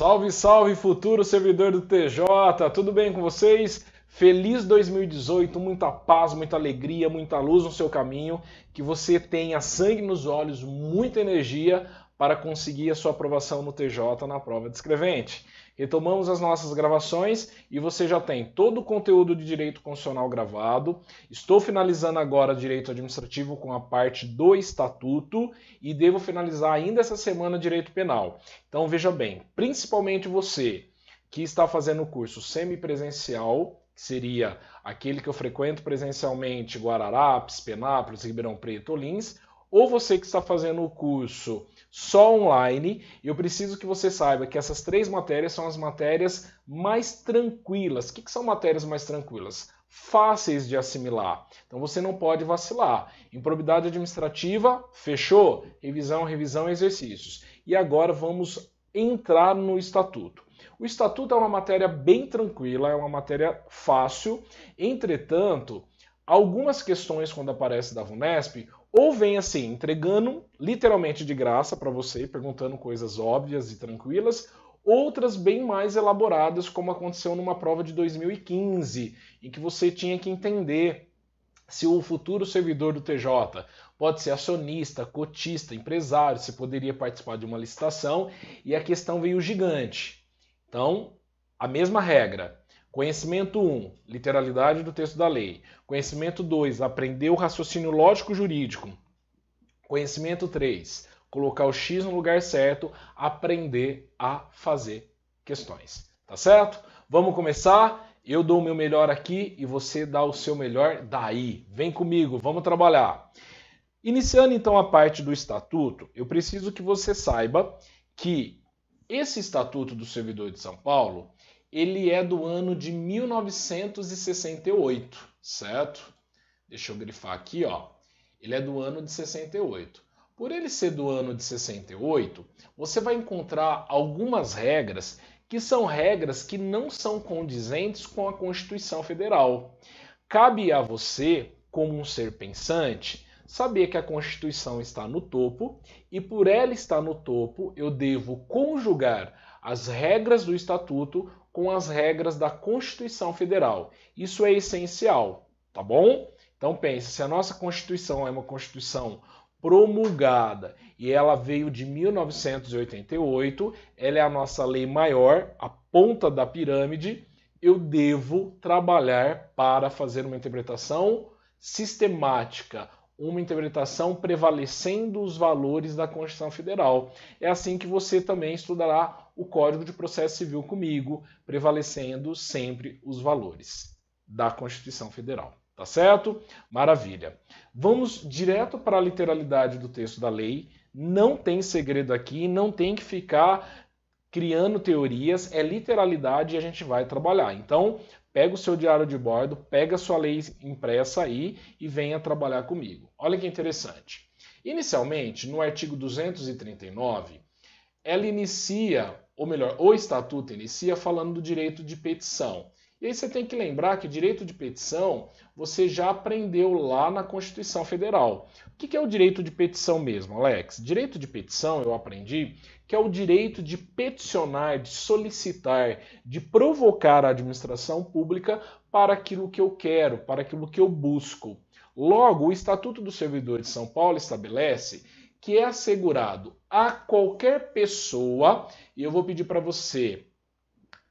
Salve, salve, futuro servidor do TJ, tudo bem com vocês? Feliz 2018, muita paz, muita alegria, muita luz no seu caminho, que você tenha sangue nos olhos, muita energia para conseguir a sua aprovação no TJ na prova de escrevente. Retomamos as nossas gravações e você já tem todo o conteúdo de direito constitucional gravado. Estou finalizando agora direito administrativo com a parte do estatuto e devo finalizar ainda essa semana direito penal. Então veja bem, principalmente você que está fazendo o curso semipresencial, que seria aquele que eu frequento presencialmente, Guararapes, Penápolis, Ribeirão Preto, Lins, ou você que está fazendo o curso só online, eu preciso que você saiba que essas três matérias são as matérias mais tranquilas. O que são matérias mais tranquilas? Fáceis de assimilar. Então você não pode vacilar. Improbidade administrativa, fechou? Revisão, revisão, exercícios. E agora vamos entrar no estatuto. O estatuto é uma matéria bem tranquila, é uma matéria fácil. Entretanto, algumas questões quando aparece da VUNESP, ou vem assim, entregando literalmente de graça para você, perguntando coisas óbvias e tranquilas, outras bem mais elaboradas, como aconteceu numa prova de 2015, em que você tinha que entender se o futuro servidor do TJ pode ser acionista, cotista, empresário, se poderia participar de uma licitação, e a questão veio gigante. Então, a mesma regra. Conhecimento 1, literalidade do texto da lei. Conhecimento 2, aprender o raciocínio lógico jurídico. Conhecimento 3, colocar o X no lugar certo, aprender a fazer questões. Tá certo? Vamos começar? Eu dou o meu melhor aqui e você dá o seu melhor daí. Vem comigo, vamos trabalhar. Iniciando então a parte do estatuto, eu preciso que você saiba que esse estatuto do servidor de São Paulo, ele é do ano de 1968, certo? Deixa eu grifar aqui, ó. Ele é do ano de 68. Por ele ser do ano de 68, você vai encontrar algumas regras que são regras que não são condizentes com a Constituição Federal. Cabe a você, como um ser pensante, saber que a Constituição está no topo e por ela estar no topo, eu devo conjugar as regras do Estatuto com as regras da Constituição Federal. Isso é essencial, tá bom? Então pense, se a nossa Constituição é uma Constituição promulgada e ela veio de 1988, ela é a nossa lei maior, a ponta da pirâmide, eu devo trabalhar para fazer uma interpretação sistemática, uma interpretação prevalecendo os valores da Constituição Federal. É assim que você também estudará o Código de Processo Civil comigo, prevalecendo sempre os valores da Constituição Federal. Tá certo? Maravilha. Vamos direto para a literalidade do texto da lei. Não tem segredo aqui, não tem que ficar criando teorias, é literalidade e a gente vai trabalhar. Então, pega o seu diário de bordo, pega a sua lei impressa aí e venha trabalhar comigo. Olha que interessante. Inicialmente, no artigo 239, ela inicia, ou melhor, o estatuto inicia falando do direito de petição. E aí você tem que lembrar que direito de petição você já aprendeu lá na Constituição Federal. O que é o direito de petição mesmo, Alex? Direito de petição, eu aprendi, que é o direito de peticionar, de solicitar, de provocar a administração pública para aquilo que eu quero, para aquilo que eu busco. Logo, o Estatuto do Servidor de São Paulo estabelece que é assegurado a qualquer pessoa, e eu vou pedir para você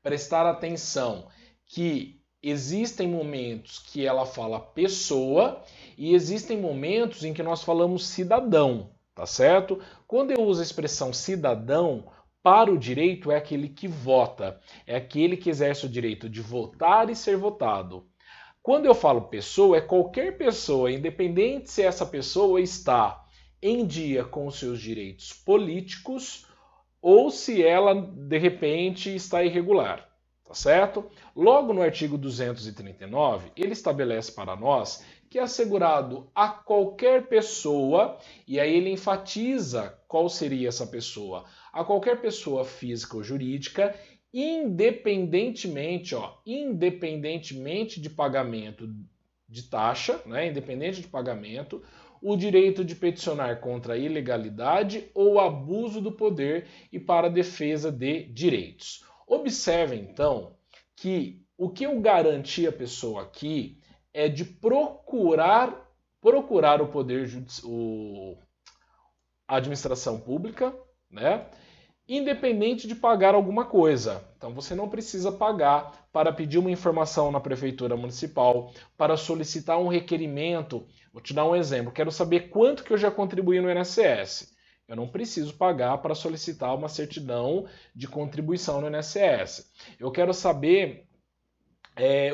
prestar atenção, que existem momentos que ela fala pessoa e existem momentos em que nós falamos cidadão, tá certo? Quando eu uso a expressão cidadão, para o direito é aquele que vota, é aquele que exerce o direito de votar e ser votado. Quando eu falo pessoa, é qualquer pessoa, independente se essa pessoa está em dia com os seus direitos políticos ou se ela, de repente, está irregular. Tá certo? Logo no artigo 239, ele estabelece para nós que é assegurado a qualquer pessoa, e aí ele enfatiza qual seria essa pessoa, a qualquer pessoa física ou jurídica, independentemente de pagamento de taxa, né, independente de pagamento, o direito de peticionar contra a ilegalidade ou abuso do poder e para a defesa de direitos. Observe, então, que o que eu garanti à pessoa aqui é de procurar o poder a administração pública, né? Independente de pagar alguma coisa. Então você não precisa pagar para pedir uma informação na prefeitura municipal, para solicitar um requerimento. Vou te dar um exemplo. Quero saber quanto que eu já contribuí no INSS. Eu não preciso pagar para solicitar uma certidão de contribuição no INSS. Eu quero saber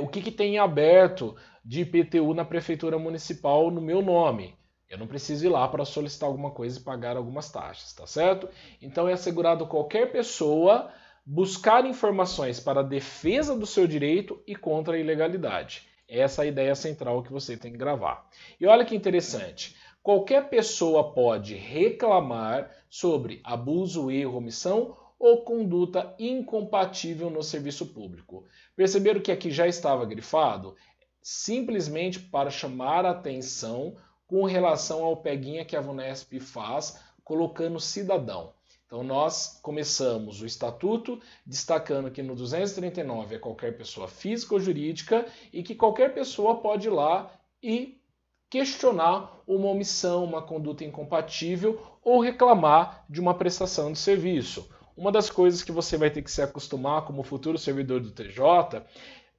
o que tem aberto de IPTU na prefeitura municipal no meu nome. Eu não preciso ir lá para solicitar alguma coisa e pagar algumas taxas, tá certo? Então é assegurado qualquer pessoa buscar informações para a defesa do seu direito e contra a ilegalidade. Essa é a ideia central que você tem que gravar. E olha que interessante, qualquer pessoa pode reclamar sobre abuso, erro, omissão ou conduta incompatível no serviço público. Perceberam que aqui já estava grifado? Simplesmente para chamar a atenção com relação ao peguinha que a VUNESP faz, colocando cidadão. Então nós começamos o estatuto destacando que no 239 é qualquer pessoa física ou jurídica e que qualquer pessoa pode ir lá e questionar uma omissão, uma conduta incompatível ou reclamar de uma prestação de serviço. Uma das coisas que você vai ter que se acostumar como futuro servidor do TJ,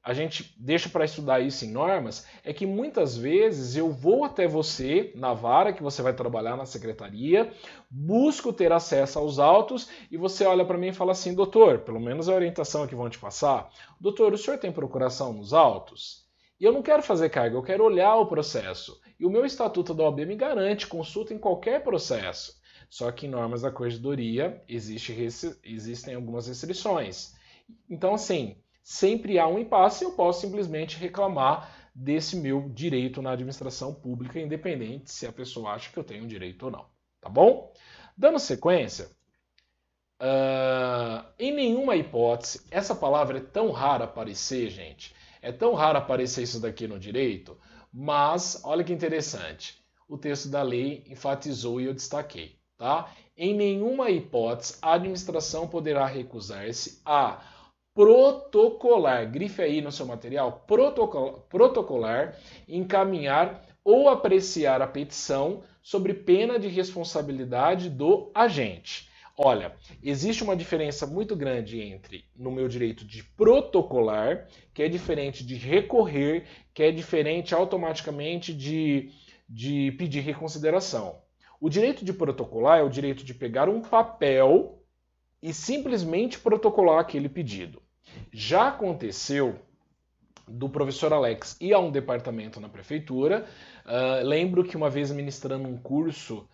a gente deixa para estudar isso em normas, é que muitas vezes eu vou até você, na vara que você vai trabalhar na secretaria, busco ter acesso aos autos e você olha para mim e fala assim, doutor, pelo menos a orientação que vão te passar, doutor, o senhor tem procuração nos autos? E eu não quero fazer carga, eu quero olhar o processo. E o meu estatuto da OAB me garante consulta em qualquer processo. Só que em normas da corregedoria existem algumas restrições. Então, assim, sempre há um impasse e eu posso simplesmente reclamar desse meu direito na administração pública, independente se a pessoa acha que eu tenho direito ou não. Tá bom? Dando sequência, em nenhuma hipótese, essa palavra é tão rara aparecer, gente, é tão raro aparecer isso daqui no direito, mas olha que interessante, o texto da lei enfatizou e eu destaquei. Tá? Em nenhuma hipótese a administração poderá recusar-se a protocolar, grife aí no seu material, protocolar, encaminhar ou apreciar a petição sobre pena de responsabilidade do agente. Olha, existe uma diferença muito grande entre no meu direito de protocolar, que é diferente de recorrer, que é diferente automaticamente de pedir reconsideração. O direito de protocolar é o direito de pegar um papel e simplesmente protocolar aquele pedido. Já aconteceu do professor Alex ir a um departamento na prefeitura. Lembro que uma vez ministrando um curso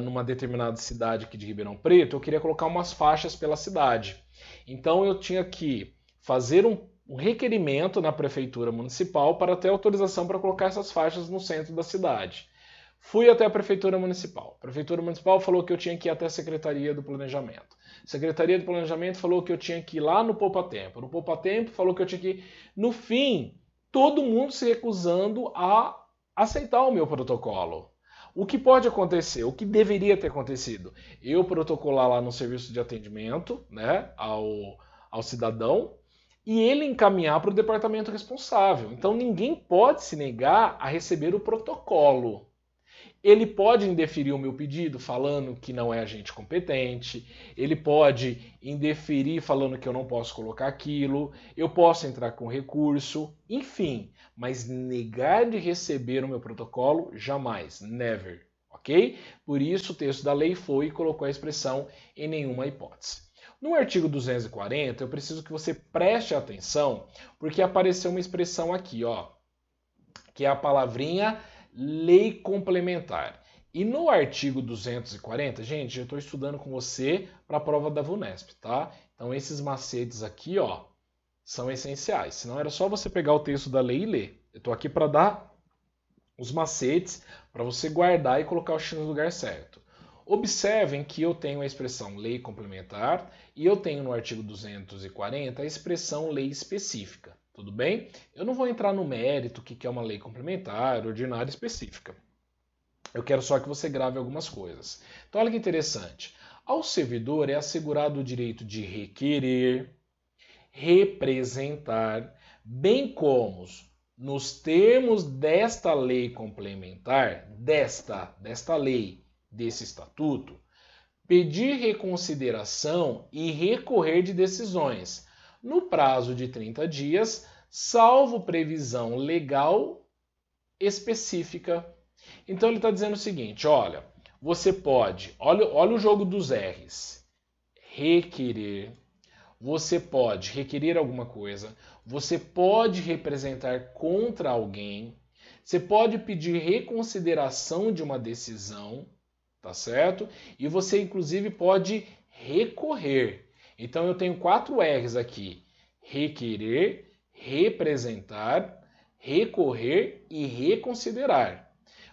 numa determinada cidade aqui de Ribeirão Preto, eu queria colocar umas faixas pela cidade. Então eu tinha que fazer um requerimento na prefeitura municipal para ter autorização para colocar essas faixas no centro da cidade. Fui até a Prefeitura Municipal. A Prefeitura Municipal falou que eu tinha que ir até a Secretaria do Planejamento. A Secretaria do Planejamento falou que eu tinha que ir lá no Poupa Tempo. No Poupa Tempo falou que eu tinha que ir... No fim, todo mundo se recusando a aceitar o meu protocolo. O que pode acontecer? O que deveria ter acontecido? Eu protocolar lá no serviço de atendimento, né, ao cidadão, e ele encaminhar para o departamento responsável. Então ninguém pode se negar a receber o protocolo. Ele pode indeferir o meu pedido falando que não é agente competente, ele pode indeferir falando que eu não posso colocar aquilo, eu posso entrar com recurso, enfim, mas negar de receber o meu protocolo, jamais, never, ok? Por isso o texto da lei foi e colocou a expressão em nenhuma hipótese. No artigo 240, eu preciso que você preste atenção, porque apareceu uma expressão aqui, ó, que é a palavrinha lei complementar. E no artigo 240, gente, eu estou estudando com você para a prova da VUNESP, tá? Então esses macetes aqui, ó, são essenciais. Senão era só você pegar o texto da lei e ler. Eu estou aqui para dar os macetes para você guardar e colocar o X no lugar certo. Observem que eu tenho a expressão lei complementar e eu tenho no artigo 240 a expressão lei específica. Tudo bem? Eu não vou entrar no mérito o que é uma lei complementar, ordinária específica. Eu quero só que você grave algumas coisas. Então, olha que interessante. Ao servidor é assegurado o direito de requerer, representar, bem como, nos termos desta lei complementar, desta lei, desse estatuto, pedir reconsideração e recorrer de decisões, no prazo de 30 dias, salvo previsão legal específica. Então ele está dizendo o seguinte, olha, você pode, olha o jogo dos R's, requerer, você pode requerer alguma coisa, você pode representar contra alguém, você pode pedir reconsideração de uma decisão, tá certo? E você inclusive pode recorrer. Então eu tenho 4 R's aqui: requerer, representar, recorrer e reconsiderar.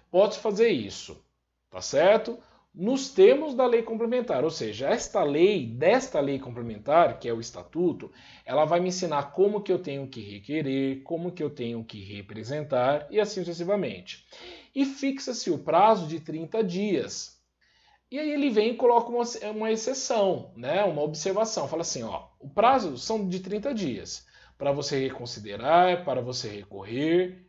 Posso fazer isso, tá certo? Nos termos da lei complementar, ou seja, desta lei complementar, que é o estatuto, ela vai me ensinar como que eu tenho que requerer, como que eu tenho que representar e assim sucessivamente. E fixa-se o prazo de 30 dias. E aí ele vem e coloca uma exceção, né? Uma observação. Fala assim, ó, o prazo são de 30 dias para você reconsiderar, para você recorrer,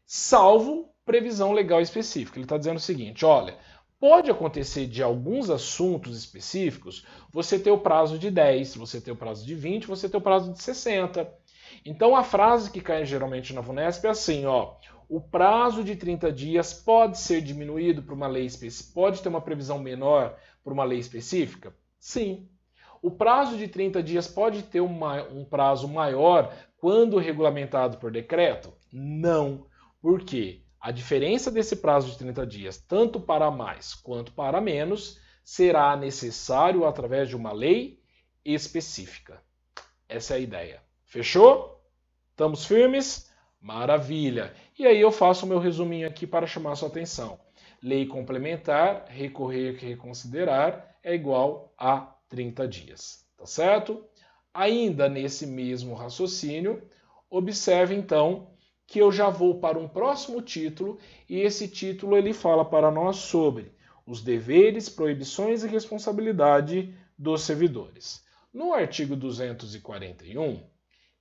salvo previsão legal específica. Ele está dizendo o seguinte, olha, pode acontecer de alguns assuntos específicos você ter o prazo de 10, você ter o prazo de 20, você ter o prazo de 60. Então a frase que cai geralmente na VUNESP é assim, ó, o prazo de 30 dias pode ser diminuído para uma lei específica, pode ter uma previsão menor para uma lei específica? Sim. O prazo de 30 dias pode ter um prazo maior quando regulamentado por decreto? Não. Por quê? A diferença desse prazo de 30 dias, tanto para mais quanto para menos, será necessário através de uma lei específica. Essa é a ideia. Fechou? Estamos firmes? Maravilha! E aí eu faço o meu resuminho aqui para chamar a sua atenção. Lei complementar, recorrer e reconsiderar é igual a 30 dias. Tá certo? Ainda nesse mesmo raciocínio, observe então que eu já vou para um próximo título e esse título ele fala para nós sobre os deveres, proibições e responsabilidade dos servidores. No artigo 241,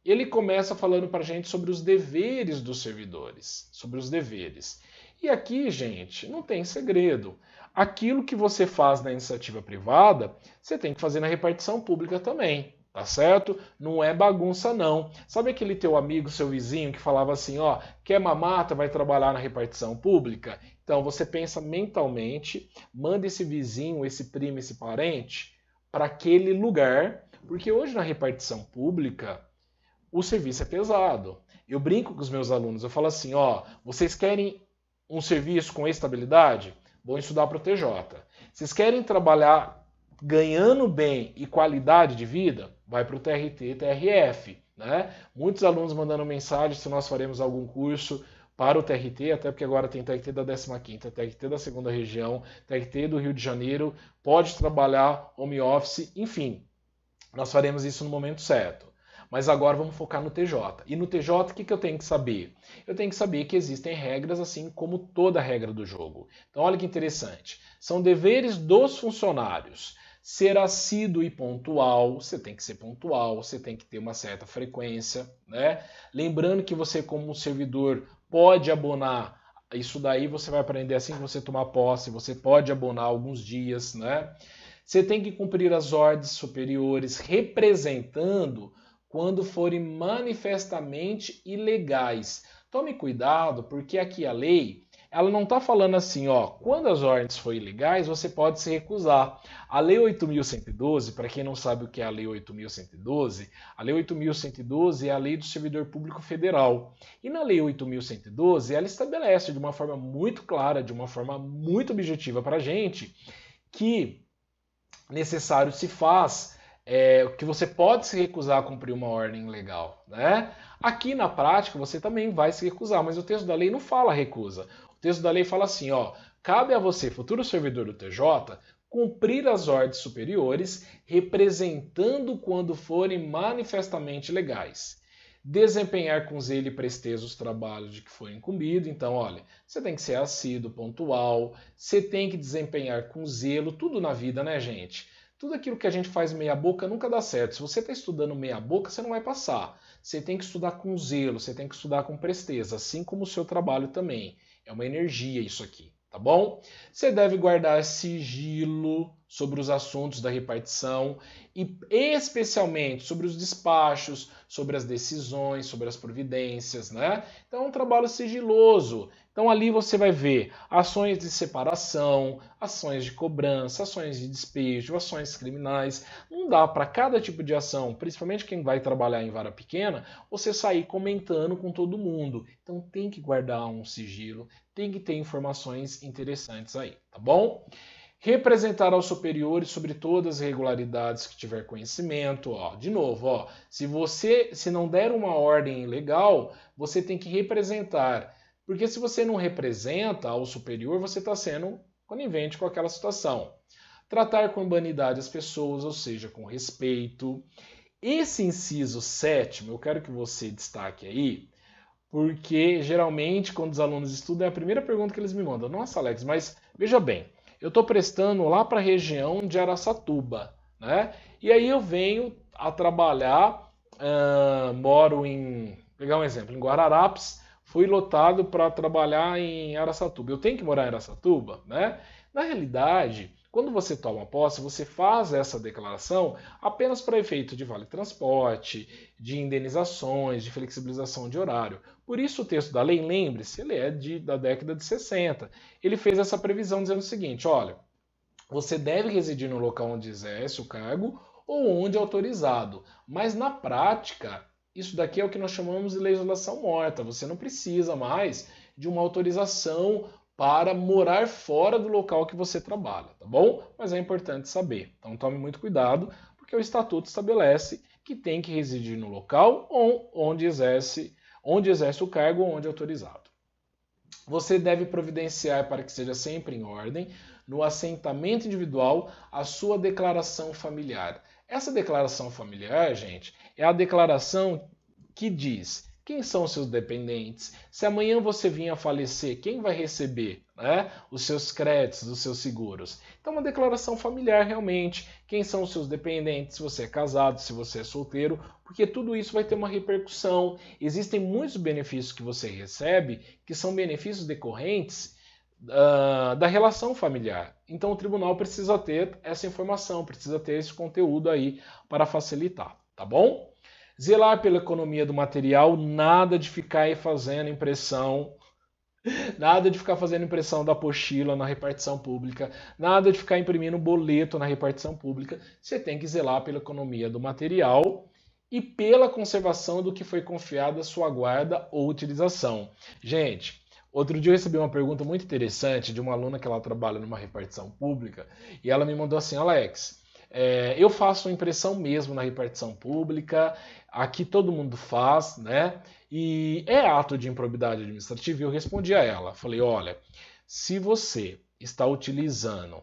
ele começa falando para a gente sobre os deveres dos servidores, sobre os deveres. E aqui, gente, não tem segredo. Aquilo que você faz na iniciativa privada, você tem que fazer na repartição pública também. Tá certo? Não é bagunça não. Sabe aquele teu amigo, seu vizinho que falava assim, ó, quer mamata, vai trabalhar na repartição pública? Então você pensa mentalmente, manda esse vizinho, esse primo, esse parente para aquele lugar, porque hoje na repartição pública o serviço é pesado. Eu brinco com os meus alunos, eu falo assim, ó, vocês querem um serviço com estabilidade? Vão estudar para o TJ. Vocês querem trabalhar ganhando bem e qualidade de vida? Vai para o TRT, TRF. Né? Muitos alunos mandando mensagem se nós faremos algum curso para o TRT, até porque agora tem TRT da 15ª, TRT da 2ª região, TRT do Rio de Janeiro, pode trabalhar home office, enfim. Nós faremos isso no momento certo. Mas agora vamos focar no TJ. E no TJ, o que eu tenho que saber? Eu tenho que saber que existem regras, assim como toda regra do jogo. Então, olha que interessante. São deveres dos funcionários. Ser assíduo e pontual, você tem que ser pontual, você tem que ter uma certa frequência, né? Lembrando que você, como servidor, pode abonar, isso daí você vai aprender assim que você tomar posse, você pode abonar alguns dias, né? Você tem que cumprir as ordens superiores, representando quando forem manifestamente ilegais. Tome cuidado, porque aqui a lei, ela não está falando assim, ó, quando as ordens forem ilegais, você pode se recusar. A Lei 8.112, para quem não sabe o que é a Lei 8.112, a Lei 8.112 é a Lei do Servidor Público Federal. E na Lei 8.112, ela estabelece de uma forma muito clara, de uma forma muito objetiva para a gente, que necessário se faz, que você pode se recusar a cumprir uma ordem legal, né? Aqui na prática você também vai se recusar, mas o texto da lei não fala recusa. O texto da lei fala assim, ó, cabe a você, futuro servidor do TJ, cumprir as ordens superiores, representando quando forem manifestamente legais. desempenhar com zelo e presteza os trabalhos de que foi incumbido. Então, olha, você tem que ser assíduo, pontual, você tem que desempenhar com zelo, tudo na vida, né, gente? Tudo aquilo que a gente faz meia boca nunca dá certo. Se você está estudando meia boca, você não vai passar. Você tem que estudar com zelo, você tem que estudar com presteza, assim como o seu trabalho também. É uma energia isso aqui, tá bom? Você deve guardar sigilo sobre os assuntos da repartição e especialmente sobre os despachos, sobre as decisões, sobre as providências, né? Então é um trabalho sigiloso. Então ali você vai ver ações de separação, ações de cobrança, ações de despejo, ações criminais. Não dá para cada tipo de ação, principalmente quem vai trabalhar em vara pequena, você sair comentando com todo mundo. Então tem que guardar um sigilo, tem que ter informações interessantes aí, tá bom? Representar aos superiores sobre todas as irregularidades que tiver conhecimento. Ó, de novo, ó, se não der uma ordem legal, você tem que representar. Porque se você não representa ao superior, você está sendo conivente com aquela situação. Tratar com humanidade as pessoas, ou seja, com respeito. Esse inciso 7º, eu quero que você destaque aí, porque geralmente quando os alunos estudam é a primeira pergunta que eles me mandam. Nossa, Alex, mas veja bem, eu estou prestando lá para a região de Araçatuba, né? E aí eu venho a trabalhar, moro em, pegar um exemplo, em Guararapes, fui lotado para trabalhar em Araçatuba. Eu tenho que morar em Araçatuba, né? Na realidade, quando você toma posse, você faz essa declaração apenas para efeito de vale transporte, de indenizações, de flexibilização de horário. Por isso o texto da lei, lembre-se, ele é da década de 60. Ele fez essa previsão dizendo o seguinte, olha, você deve residir no local onde exerce o cargo ou onde é autorizado. Mas na prática, isso daqui é o que nós chamamos de legislação morta. Você não precisa mais de uma autorização para morar fora do local que você trabalha, tá bom? Mas é importante saber. Então tome muito cuidado, porque o Estatuto estabelece que tem que residir no local onde exerce o cargo ou onde é autorizado. Você deve providenciar para que seja sempre em ordem, no assentamento individual, a sua declaração familiar. Essa declaração familiar, gente, é a declaração que diz quem são os seus dependentes, se amanhã você vir a falecer, quem vai receber, né, os seus créditos, os seus seguros. Então, uma declaração familiar realmente, quem são os seus dependentes, se você é casado, se você é solteiro, porque tudo isso vai ter uma repercussão. Existem muitos benefícios que você recebe que são benefícios decorrentes da relação familiar. Então, o tribunal precisa ter essa informação, precisa ter esse conteúdo aí para facilitar, tá bom? Zelar pela economia do material, nada de ficar aí fazendo impressão, nada de ficar fazendo impressão da apostila na repartição pública, nada de ficar imprimindo boleto na repartição pública. Você tem que zelar pela economia do material e pela conservação do que foi confiado à sua guarda ou utilização. Gente, outro dia eu recebi uma pergunta muito interessante de uma aluna que ela trabalha numa repartição pública e ela me mandou assim, Alex, eu faço impressão mesmo na repartição pública, aqui todo mundo faz, né? E é ato de improbidade administrativa? E eu respondi a ela, falei, olha, se você está utilizando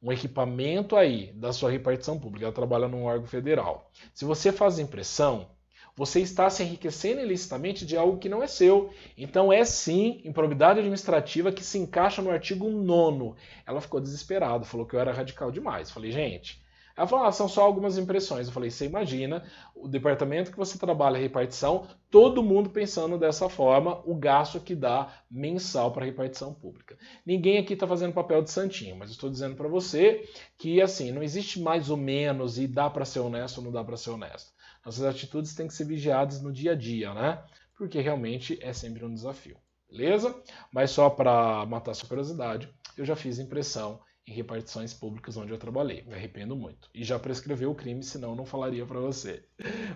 um equipamento aí da sua repartição pública, ela trabalha num órgão federal, se você faz impressão, você está se enriquecendo ilicitamente de algo que não é seu. Então é sim improbidade administrativa que se encaixa no artigo 9º. Ela ficou desesperada, falou que eu era radical demais. Falei, gente... Ela falou, são só algumas impressões. Eu falei, você imagina o departamento que você trabalha, a repartição, todo mundo pensando dessa forma, o gasto que dá mensal para a repartição pública. Ninguém aqui está fazendo papel de santinho, mas estou dizendo para você que assim, não existe mais ou menos e dá para ser honesto ou não dá para ser honesto. Nossas atitudes têm que ser vigiadas no dia a dia, né? Porque realmente é sempre um desafio. Beleza? Mas só para matar a sua curiosidade, eu já fiz impressão em repartições públicas onde eu trabalhei. Me arrependo muito. E já prescreveu o crime, senão eu não falaria para você.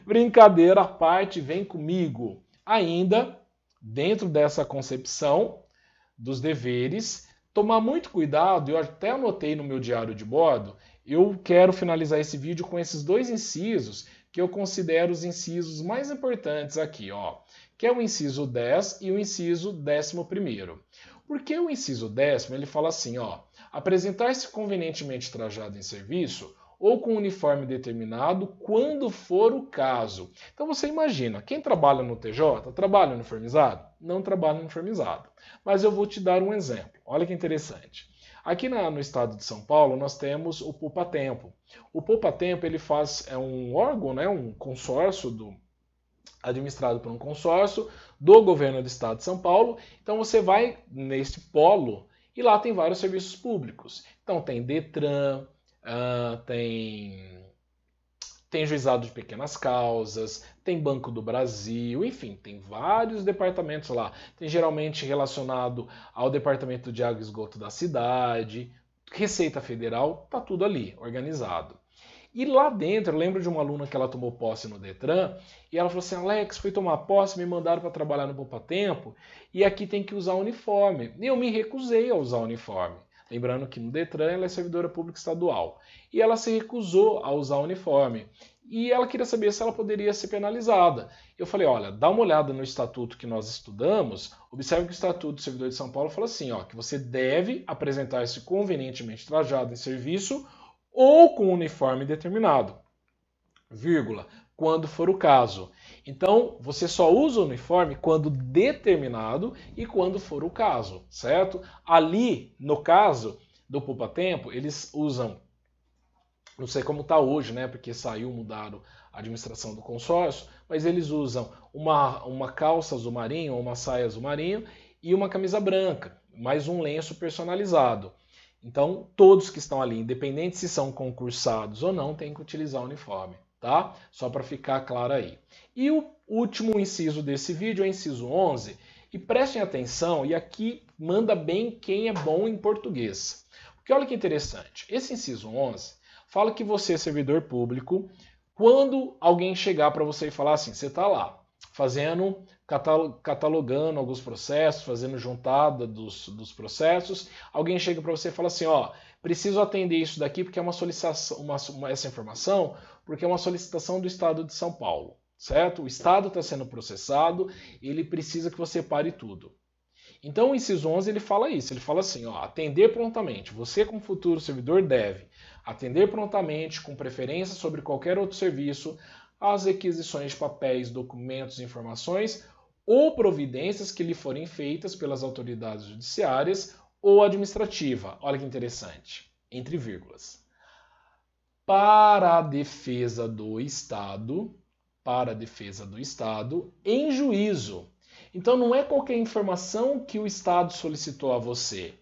Brincadeira à parte, vem comigo. Ainda, dentro dessa concepção dos deveres, tomar muito cuidado, eu até anotei no meu diário de bordo, eu quero finalizar esse vídeo com esses dois incisos que eu considero os incisos mais importantes aqui, ó, que é o inciso 10 e o inciso 11º. Porque o inciso 10º, ele fala assim, ó, apresentar-se convenientemente trajado em serviço ou com uniforme determinado, quando for o caso. Então você imagina, quem trabalha no TJ, trabalha uniformizado? Não trabalha uniformizado. Mas eu vou te dar um exemplo. Olha que interessante. Aqui no estado de São Paulo, nós temos o Poupatempo. O Poupatempo, ele é um órgão, né, um consórcio administrado por um consórcio do governo do estado de São Paulo. Então você vai neste polo e lá tem vários serviços públicos. Então tem Detran, tem juizado de pequenas causas, tem Banco do Brasil, enfim, tem vários departamentos lá. Tem geralmente relacionado ao departamento de água e esgoto da cidade, Receita Federal, tá tudo ali, organizado. E lá dentro, eu lembro de uma aluna que ela tomou posse no Detran, e ela falou assim, Alex, fui tomar posse, me mandaram para trabalhar no Poupatempo, e aqui tem que usar uniforme. E eu me recusei a usar uniforme. Lembrando que no Detran ela é servidora pública estadual. E ela se recusou a usar uniforme. E ela queria saber se ela poderia ser penalizada. Eu falei, olha, dá uma olhada no estatuto que nós estudamos, observe que o Estatuto do Servidor de São Paulo fala assim, ó, que você deve apresentar-se convenientemente trajado em serviço ou com uniforme determinado, vírgula, quando for o caso. Então, você só usa o uniforme quando determinado e quando for o caso, certo? Ali, no caso do Poupatempo, eles usam, não sei como está hoje, né? Porque mudaram a administração do consórcio, mas eles usam uma calça azul marinho ou uma saia azul marinho e uma camisa branca, mais um lenço personalizado. Então, todos que estão ali, independente se são concursados ou não, têm que utilizar o uniforme, tá? Só para ficar claro aí. E o último inciso desse vídeo é o inciso 11, e prestem atenção, e aqui manda bem quem é bom em português. Porque olha que interessante, esse inciso 11 fala que você é servidor público, quando alguém chegar para você e falar assim, você está lá, catalogando alguns processos, fazendo juntada dos processos, alguém chega para você e fala assim, ó, preciso atender isso daqui porque é uma solicitação, essa informação, porque é uma solicitação do Estado de São Paulo, certo? O Estado está sendo processado, ele precisa que você pare tudo. Então o inciso 11 ele fala isso, ele fala assim, ó, atender prontamente, você como futuro servidor deve atender prontamente, com preferência sobre qualquer outro serviço, as requisições de papéis, documentos e informações ou providências que lhe forem feitas pelas autoridades judiciárias ou administrativa. Olha que interessante, entre vírgulas. Para a defesa do Estado, em juízo. Então não é qualquer informação que o Estado solicitou a você.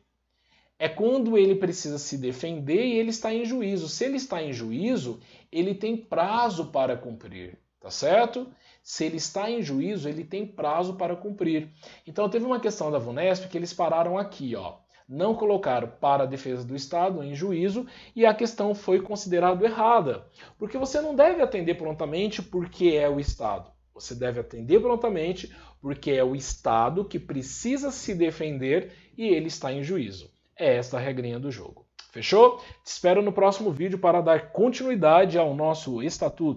É quando ele precisa se defender e ele está em juízo. Se ele está em juízo, ele tem prazo para cumprir, tá certo? Se ele está em juízo, ele tem prazo para cumprir. Então teve uma questão da VUNESP que eles pararam aqui, ó. Não colocaram para a defesa do Estado em juízo e a questão foi considerada errada. Porque você não deve atender prontamente porque é o Estado. Você deve atender prontamente porque é o Estado que precisa se defender e ele está em juízo. É esta a regrinha do jogo. Fechou? Te espero no próximo vídeo para dar continuidade ao nosso estatuto.